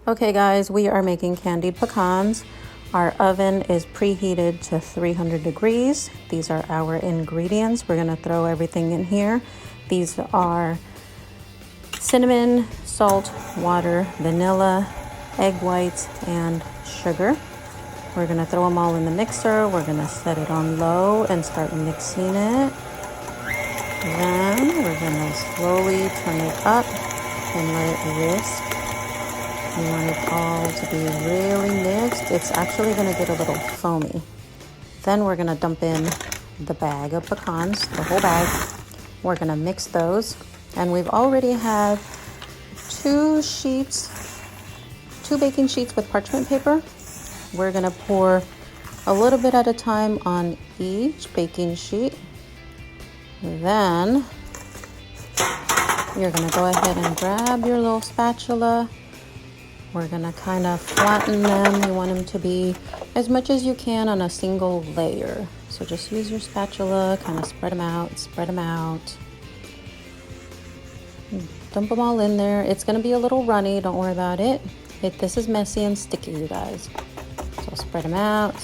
Okay guys, we are making candied pecans. Our oven is preheated to 300 degrees. These are our ingredients. We're gonna throw everything in here. These are cinnamon, salt, water, vanilla, egg whites, and sugar. We're gonna throw them all in the mixer. We're gonna set it on low and start mixing it. Then we're gonna slowly turn it up and let it whisk. You want it all to be really mixed. It's actually gonna get a little foamy. Then we're gonna dump in the bag of pecans, the whole bag. We're gonna mix those. And we've already had two baking sheets with parchment paper. We're gonna pour a little bit at a time on each baking sheet. Then you're gonna go ahead and grab your little spatula. We're gonna kind of flatten them. You want them to be as much as you can on a single layer. So just use your spatula, kind of spread them out, spread them out. Dump them all in there. It's gonna be a little runny, don't worry about it. This is messy and sticky, you guys. So spread them out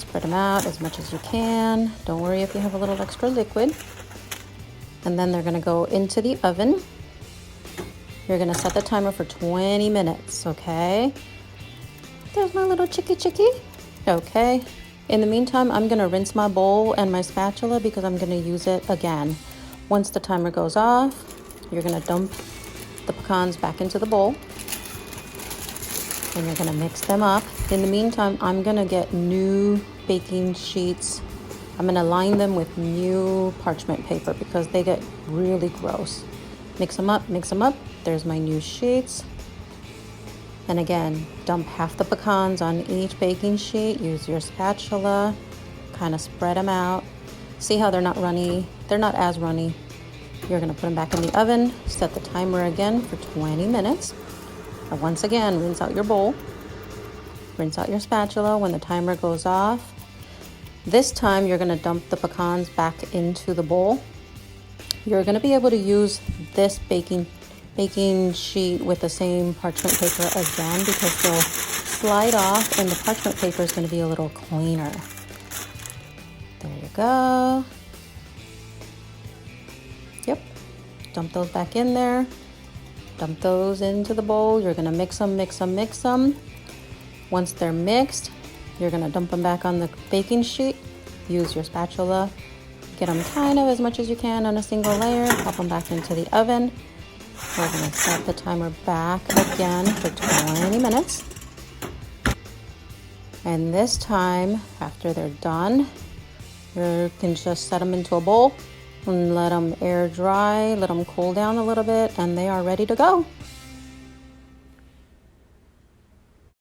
as much as you can. Don't worry if you have a little extra liquid. And then they're gonna go into the oven. You're gonna set the timer for 20 minutes, okay? There's my little chickie. Okay. In the meantime, I'm gonna rinse my bowl and my spatula because I'm gonna use it again. Once the timer goes off, you're gonna dump the pecans back into the bowl and you're gonna mix them up. In the meantime, I'm gonna get new baking sheets. I'm gonna line them with new parchment paper because they get really gross. Mix them up. There's my new sheets. And again, dump half the pecans on each baking sheet. Use your spatula, kind of spread them out. See how they're not runny? They're not as runny. You're gonna put them back in the oven, set the timer again for 20 minutes. And once again, rinse out your bowl, rinse out your spatula when the timer goes off. This time you're gonna dump the pecans back into the bowl. You're gonna be able to use this baking sheet with the same parchment paper again because they'll slide off and the parchment paper is gonna be a little cleaner. There you go. Yep, dump those back in there. Dump those into the bowl. You're gonna mix them. Once they're mixed, you're gonna dump them back on the baking sheet. Use your spatula. Get them kind of as much as you can on a single layer. Pop them back into the oven. We're gonna set the timer back again for 20 minutes. And this time, after they're done, you can just set them into a bowl and let them air dry, let them cool down a little bit, and they are ready to go.